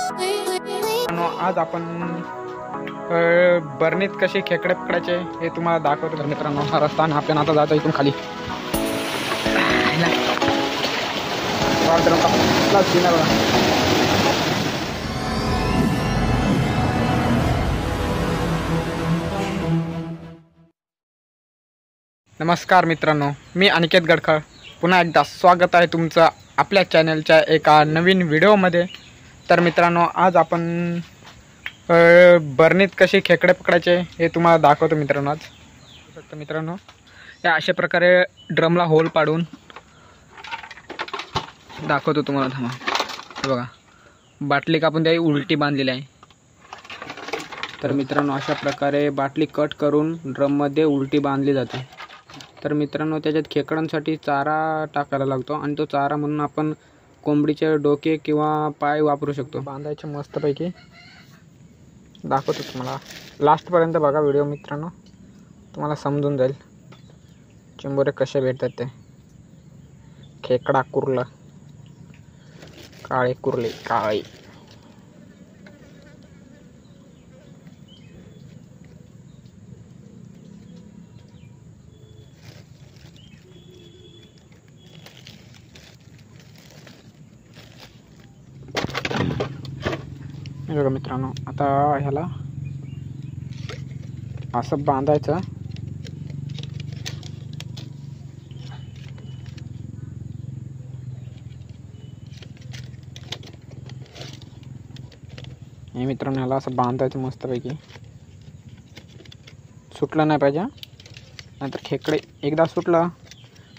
आज आपण बर्नीत कसे खेकडे पकडायचे हे तुम्हाला दाखवतो. तर मित्रांनो, हा रस्ता आणि आपल्याला आता जायचं इथून खाली. नमस्कार मित्रांनो, मी अनिकेत गडखळ. पुन्हा एकदा स्वागत आहे तुमचं आपल्या चॅनलच्या एका नवीन व्हिडिओमध्ये. तर मित्रांनो, आज आपण बर्नीत कसे खेकडे पकडायचे हे तुम्हाला दाखवतो मित्रांनो. आज तर मित्रांनो, या अशा प्रकारे ड्रमला होल पाडून दाखवतो तुम्हाला. थांबा, हे बघा, बाटली कापून त्याही उलटी बांधलेली आहे. तर मित्रांनो, अशा प्रकारे बाटली कट करून ड्रममध्ये उलटी बांधली जाते. तर मित्रांनो, त्याच्यात खेकड्यांसाठी चारा टाकायला लागतो आणि तो चारा म्हणून आपण कोंबडीचे डोके किंवा पाय वापरू शकतो. बांधायचे मस्तपैकी दाखवतो तुम्हाला. लास्टपर्यंत बघा व्हिडिओ मित्रांनो, तुम्हाला समजून जाईल चिंबोरे कसे भेटतात ते. खेकडा कुर्ला, काळे कुर्ले, काळे. बघा मित्रांनो, आता ह्याला असं बांधायचं. हे मित्रांनो, ह्याला असं बांधायचं मस्तपैकी. सुटलं नाही पाहिजे, नाहीतर खेकडे एकदा सुटलं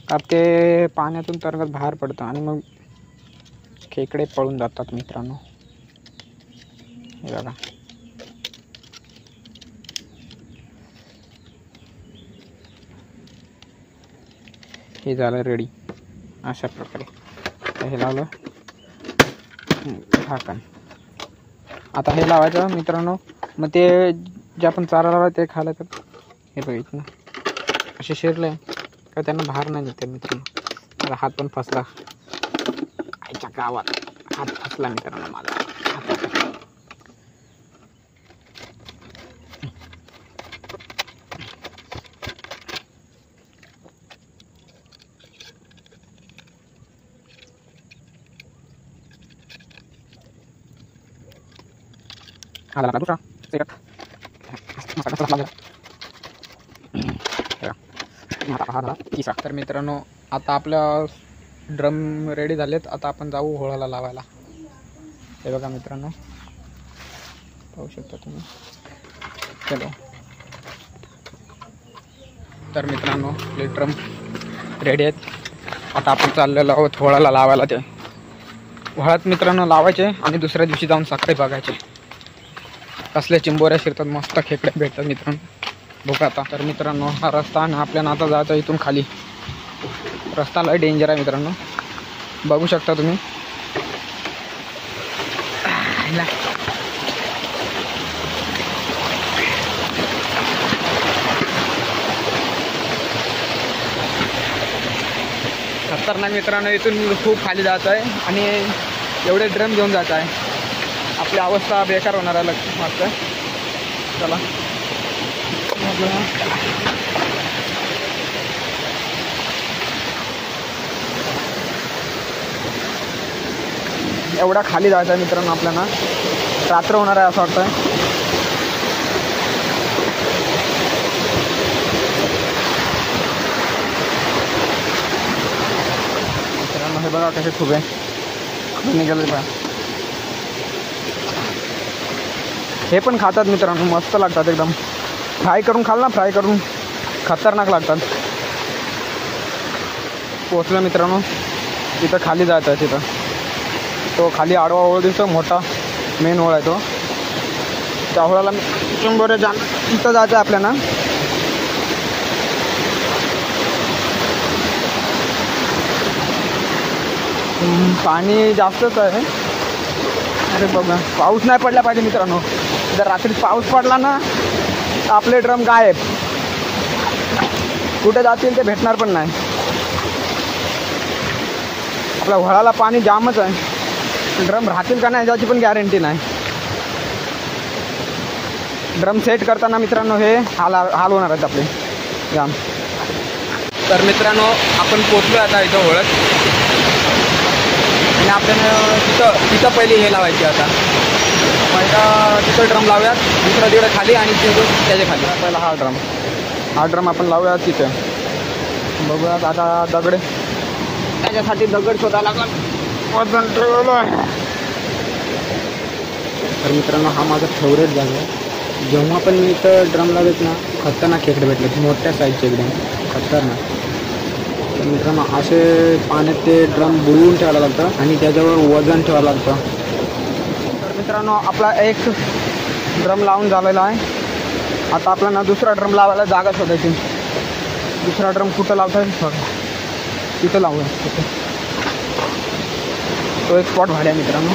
का ते पाण्यातून तरंगत बाहेर पडतं आणि मग खेकडे पळून जातात मित्रांनो. हे बघा, हे झालं रेडी. अशा प्रकारे हे लावलं झाकण. आता हे लावायचं मित्रांनो. मग ते जे आपण चारा लावला ते खायला, तर हे बघितलं ना असे शिरले का त्यांना बाहेर नाही देते मित्रांनो. माझा हात पण फसला, आईच्या गावात हात फसला मित्रांनो माझा. दुसरा तिसरा. तर मित्रांनो, आता आपल्या ड्रम रेडी झालेत. आता आपण जाऊ होळाला लावायला. हे बघा मित्रांनो, पाहू शकता तुम्ही. चलो, तर मित्रांनो, आपले ड्रम रेडी आहेत. आता आपण चाललेलो आहोत होळाला लावायला. ते होळात मित्रांनो लावायचे आणि दुसऱ्या दिवशी जाऊन सकाळी बघायचे कसले चिंबोऱ्या शिरतात, मस्त खेकडे भेटतात मित्रांनो. बघा आता. तर मित्रांनो, हा रस्ता आणि आपल्याला आता जायचं इथून खाली. रस्ता लय डेंजर आहे मित्रांनो, बघू शकता तुम्ही. खतरनाक मित्रांनो, इथून खूप खाली जात आहे आणि एवढे ड्रम घेऊन जात आहे. आपली अवस्था बेकार होणार आहे वाटतं. चला, एवढा खाली जायचं आहे मित्रांनो. आपल्याला रात्र होणार आहे असं वाटतंय. मित्रांनो, हे बघा कसे खूप आहे निघाले बघा. हे पण खातात मित्रांनो, मस्त लागतात एकदम. फ्राय करून खाल ना, फ्राय करून खतरनाक लागतात. पोचलं मित्रांनो, तिथं खाली जायचं आहे. तिथं तो खाली आडवा ओळ दिसतो, मोठा मेन ओळ आहे तो. त्या ओळाला चिंबोरे तिथं जायचं आहे आपल्याला. पाणी जास्तच आहे. अरे बघा, पाऊस नाही पडला पाहिजे मित्रांनो. जर रात्री पाऊस पडला ना तर आपले ड्रम गायब, कुठे जातील ते भेटणार पण नाही. आपल्या व्हळाला पाणी जामच आहे. ड्रम राहतील का नाही याची पण गॅरंटी नाही. ड्रम सेट करताना मित्रांनो हे हाल होणार आहेत आपले जाम. तर मित्रांनो आपण पोचलो आता इथं ओळख, आणि आपल्याला तिथं पहिली हे लावायची. आता पहिला तिथं ड्रम लावूयात, दुसरा तिकडे खाली आणि त्याच्या खाली. पहिला हा ड्रम आपण लावूयात तिथे. बघूयात आता दगड, त्याच्यासाठी दगड शोधायला लागेल, वजन ठेवलं आहे. तर मित्रांनो हा माझा फेवरेट जागा आहे. जेव्हा पण मी इथं ड्रम लावलेत ना, खतरनाक खेकडे भेटले, मोठ्या साईजचे एकदम खतरनाक. तर मित्रांनो असे पाण्यात ते ड्रम बुडवून ठेवायला लागतं आणि त्याच्यावर वजन ठेवायला लागतं. तर मित्रांनो आपला एक ड्रम लावून झालेला आहे. आता आपल्याला दुसरा ड्रम लावायला जागा शोधायची. दुसरा ड्रम कुठं लावता येईल बघा, तिथं लावूया. तिथं तो एक स्पॉट भाड्या मित्रांनो.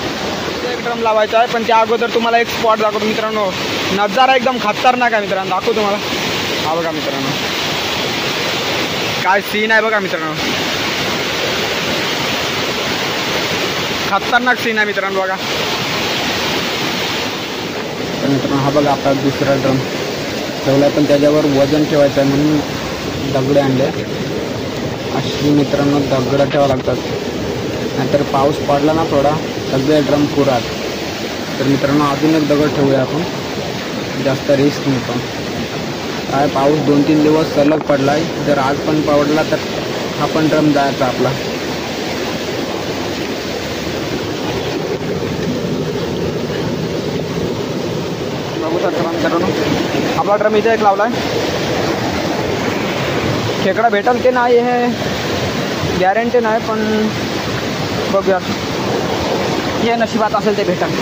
एक ड्रम लावायचा आहे, पण त्या अगोदर तुम्हाला एक स्पॉट दाखवतो मित्रांनो. नजारा एकदम खतरनाक आहे मित्रांनो, दाखवतो तुम्हाला. हा बघा मित्रांनो काय सीन आहे बघा मित्रांनो, खतरनाक सीन आहे मित्रांनो बघा. तर मित्रांनो हा बघा आपला दुसरा ड्रम ठेवला आहे, पण त्याच्यावर वजन ठेवायचं आहे म्हणून दगडे आणले. अशी मित्रांनो दगडं ठेवावं लागतात, नाहीतर पाऊस पडला ना थोडा सगळे ड्रम पुरात. तर मित्रांनो अजून एक दगड ठेवूया आपण, जास्त रिस्क नको. काय पाऊस 2-3 दिवस सलग पडला आहे, जर आज पण पडला तर हा पण ड्रम जायचा आपला. बघू शकता मित्रांनो आपला ड्रम इथे एक लावला आहे. खेकडा भेटेल की नाही हे गॅरंटी नाही, पण बघूया, हे नशिबात असेल ते भेटेल.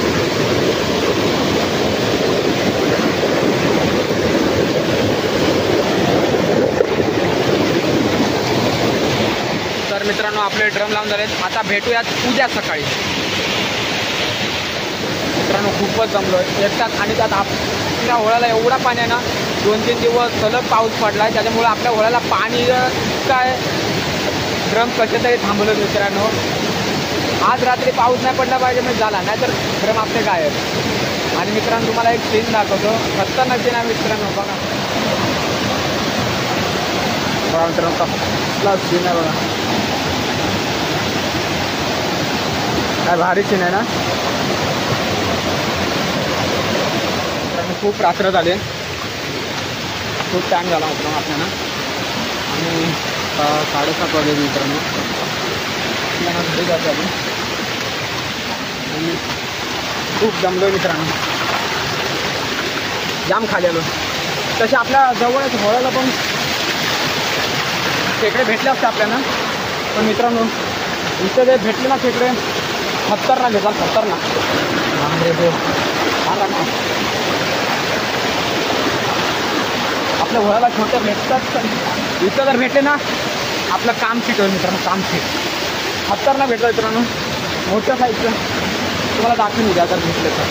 तर मित्रांनो आपले ड्रम लावून झालेत. आता भेटूयात उद्या सकाळी. मित्रांनो खूपच जमलो एकटाच, आणि त्यात आपल्या होळ्याला एवढा पाणी आहे ना, 2-3 दिवस सलग पाऊस पडला आहे, त्याच्यामुळे आपल्या होळ्याला पाणी काय ड्रम कसे तरी थांबवलं मित्रांनो. आज रात्री पाऊस नाही पडला पाहिजे म्हणजे झाला, नाही तर ड्रम आपले गायब. आणि मित्रांनो तुम्हाला एक सीन दाखवतो, खतरनाक सीन आहे मित्रांनो बघा. बघा मित्रांनो कसला सीन आहे बघा, काय भारी सीन आहे ना. खूप रात्र झाले, खूप टाईम झाला मित्रांनो आपल्याला, आणि 7:30 वाजले मित्रांनो. घरी जातो आपण, आणि खूप जमलो मित्रांनो, जाम खाली आलो. तसे आपल्या जवळच होळ्याला पण खेकडे भेटले असते आपल्याला, पण मित्रांनो इथे जे भेटले ना खेकडे खतरनाक घेतात, खतरनाक. आपल्या होळ्याला छोटे भेटतात, इथं जर भेटले ना आपलं काम फिट होईल मित्रांनो, काम फिट. खतरनाक भेटलं मित्रांनो, मोठ्या साईजचं. तुम्हाला दाखवून द्या जर भेटले तर.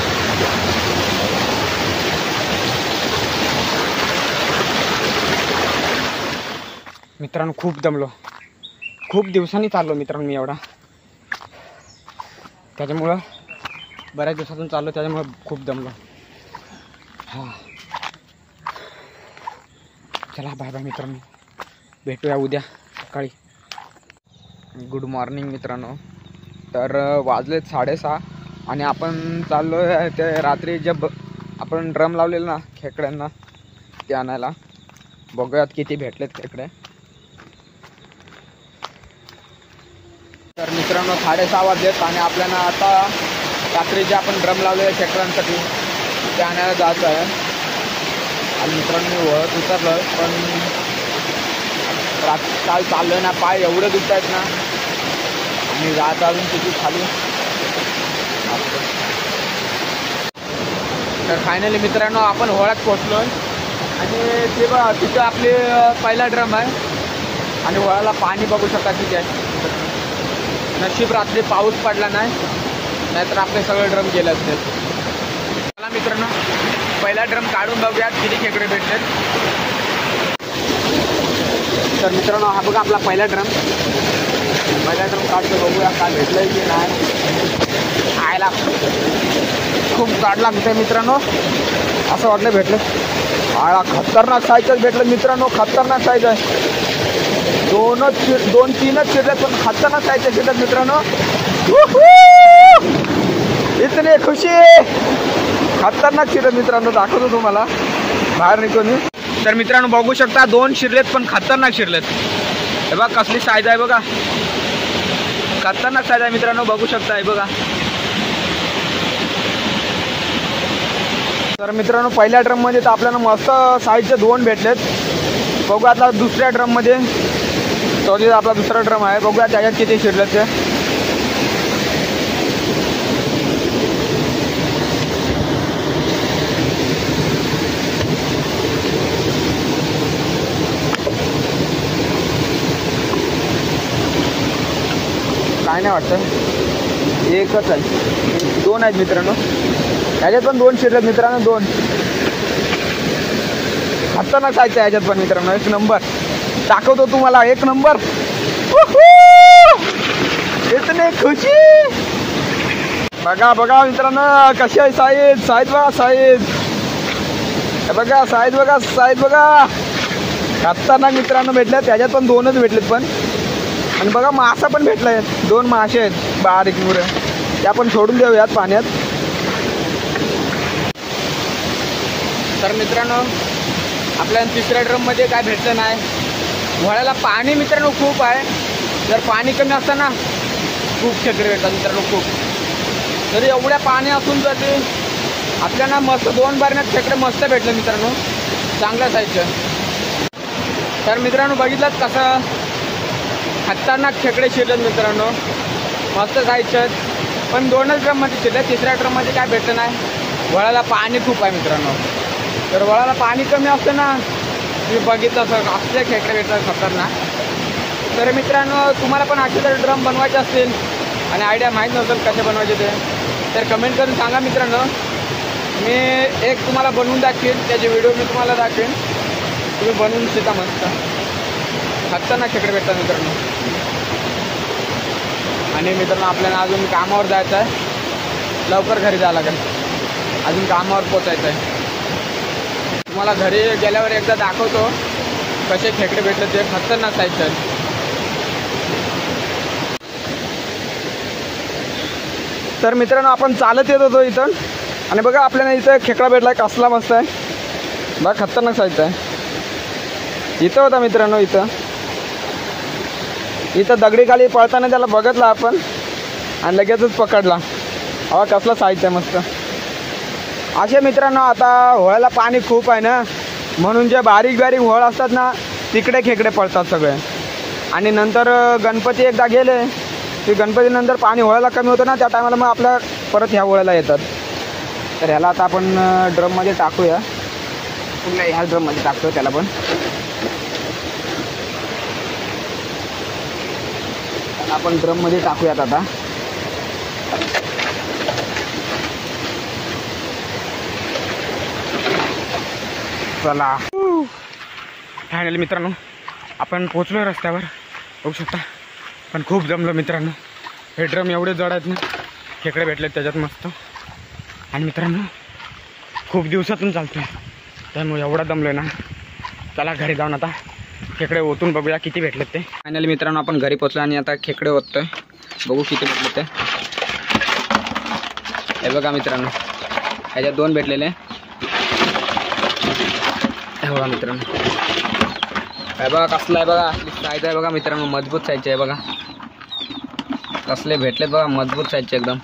मित्रांनो खूप दमलो, खूप दिवसांनी चाललो मित्रांनो मी एवढा, त्याच्यामुळं बऱ्याच दिवसातून चाललो, त्याच्यामुळं खूप दमलो. हां चला बाय बाय मित्रांनो, भेटूया उद्या सकाळी. गुड मॉर्निंग मित्रांनो. तर वाजलेत 6:30 आणि आपण चाललो आहे ते रात्री जे आपण ड्रम लावलेलं ना खेकड्यांना ते आणायला. बघूयात किती भेटलेत खेकडे. तर मित्रांनो 6:30 वाजलेत आणि आपल्याला आता रात्री जे आपण ड्रम लावलेले खेकड्यांसाठी ते आणायला जायचं आहे. आणि मित्रांनो मी वळत उतरलं, पण काल चाललं ना, पाय एवढे दुखत आहेत ना, आणि जात अजून किती खाली. तर फायनली मित्रांनो आपण होळ्यात पोचलो आणि ते बघा तिथं आपले पहिला ड्रम आहे आणि होळ्याला पाणी बघू शकता किती आहे. नशीब रात्री पाऊस पडला नाही, नाहीतर आपले सगळे ड्रम गेले असते. चला मित्रांनो पहिला ड्रम काढून बघूयात किती खेकडे भेटलेत. तर मित्रांनो हा बघा आपला पहिला ड्रम. पहिला ड्रम काढतो, बघूया काय भेटलंय की नाही. खायला खूप काढ लागतंय मित्रांनो, असं वाटलं भेटलं. आळा खतरनाक साईजच भेटलं मित्रांनो, खतरनाक साईज आहे. दोन तीनच चिरल्यात पण खतरनाक साईजच्या चिरल्यात मित्रांनो. इतनी खुशी, खतरनाक चिरत मित्रांनो, दाखवतो तुम्हाला बाहेर निघून. तर मित्रांनो बघू शकता 2 शिरलेत पण खतरनाक शिरलेत. हे बघा कसली साईज आहे बघा, खतरनाक साईज आहे मित्रांनो, बघू शकता. हे बघा. तर मित्रांनो पहिल्या ड्रममध्ये तर आपल्याला मस्त साईजचे 2 भेटलेत. बघू आता दुसऱ्या ड्रममध्ये, तो आपला दुसरा ड्रम आहे, बघूया त्याच्यात किती शिरलेत ते. काय नाही वाटतं, एकच आहे, 2 आहेत मित्रांनो. याच्यात पण 2 शिरलेत मित्रांनो, 2 खतरनाक साईजच्या याच्यात पण मित्रांनो. 1 नंबर दाखवतो तुम्हाला, 1 नंबर. इतनी खुशी. बघा बघा मित्रांनो कशी आहे साईज, साईज बघा साईज, बघा साईज, बघा साईज बघा, खतरनाक मित्रांनो भेटल्यात. त्याच्यात पण 2च भेटलेत पण. आणि बघा मासा पण भेटलाय, 2 मासे आहेत बारीक मुरे, ते आपण सोडून देऊयात पाण्यात. तर मित्रांनो आपल्याला तिसऱ्या ड्रममध्ये काय भेटलं नाही. व्हाळ्याला पाणी मित्रांनो खूप आहे. जर पाणी कमी असतं ना खूप खेकडे भेटतात मित्रांनो, खूप. तरी एवढ्या पाणी असून जर ते आपल्याला मस्त 2 बारण्यात खेकडे मस्त भेटले मित्रांनो, चांगल्या साईजचं. तर मित्रांनो बघितलं कसं खतरनाक खेकडे शिरलेत मित्रांनो, मस्त साईजचे. पण 2च ड्रममध्ये शिरले, तिसऱ्या ड्रममध्ये काय भेटलं नाही. वळाला पाणी खूप आहे मित्रांनो. तर वळाला पाणी कमी असतं ना, तुम्ही बघितलं असं असले खेकडे भेटतात खतरनाक. तर मित्रांनो तुम्हाला पण असे जर ड्रम बनवायचे असतील आणि आयडिया माहीत नसेल कसे बनवायचे ते, तर कमेंट करून सांगा मित्रांनो. मी एक तुम्हाला बनवून दाखवेन, त्याचे व्हिडिओ मी तुम्हाला दाखवेन, तुम्ही बनवून शिका मस्त. खतरनाक खेकडे भेटतात मित्रांनो. आणि मित्रांनो आपल्याला अजून कामावर जायचं आहे, लवकर घरी जावं लागेल, अजून कामावर पोचायचं आहे. तुम्हाला घरी गेल्यावर एकदा दाखवतो कसे खेकडे भेटले ते, खतरनाक साईजचे आहेत. तर मित्रांनो आपण चालत येत होतो इथं, आणि बघा आपल्याला इथं खेकडा भेटला, कसला मस्त आहे बघा, खतरनाक साईजचा आहे. इथं होता मित्रांनो, इथं दगडी खाली पळताना त्याला बघितलं आपण आणि लगेचच पकडला. हवा कसला साईजचा आहे मस्त. असे मित्रांनो आता होळ्याला पाणी खूप आहे ना, म्हणून जे बारीक बारीक होळ असतात ना तिकडे खेकडे पळतात सगळे. आणि नंतर गणपती एकदा गेले की गणपतीनंतर पाणी होळ्याला कमी होतं ना, त्या टायमाला मग आपल्या परत ह्या होळ्याला येतात. तर ह्याला आता आपण ड्रममध्ये टाकूया, पुन्हा ह्या ड्रममध्ये टाकतो त्याला पण. आपण ड्रममध्ये टाकूयात आता. चला फायनली मित्रांनो आपण पोचलो रस्त्यावर, बघू शकता. पण खूप जमलं मित्रांनो, हे ड्रम एवढे जड आहेत ना, खेकडे भेटलेत त्याच्यात मस्त. आणि मित्रांनो खूप दिवसातून चालतोय त्यामुळे एवढा दमलोय ना. चला घरी जाऊन आता खेकडे ओतून बघूया किती भेटलेत ते. फायनली मित्रांनो आपण घरी पोचलो आणि आता खेकडे ओततोय, बघू किती भेटले ते. हे बघा मित्रांनो, ह्याच्यात 2 भेटलेले. हे बघा मित्रांनो, हे बघा कसला आहे बघा, साईज आहे बघा मित्रांनो, मजबूत साईजचे आहे बघा. कसले भेटलेत बघा, मजबूत साईजचे एकदम.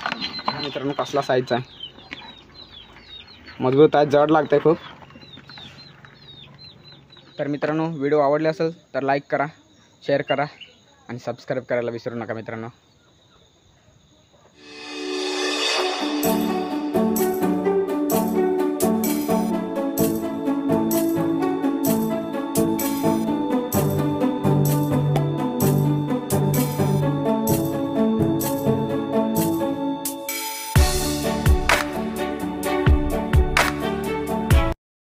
मित्रांनो कसला साईजचा आहे, मजबूत आहे, जड लागते खूप. तर मित्रांनो व्हिडिओ आवडले असेल तर लाईक करा, शेअर करा आणि सबस्क्राईब करायला विसरू नका मित्रांनो.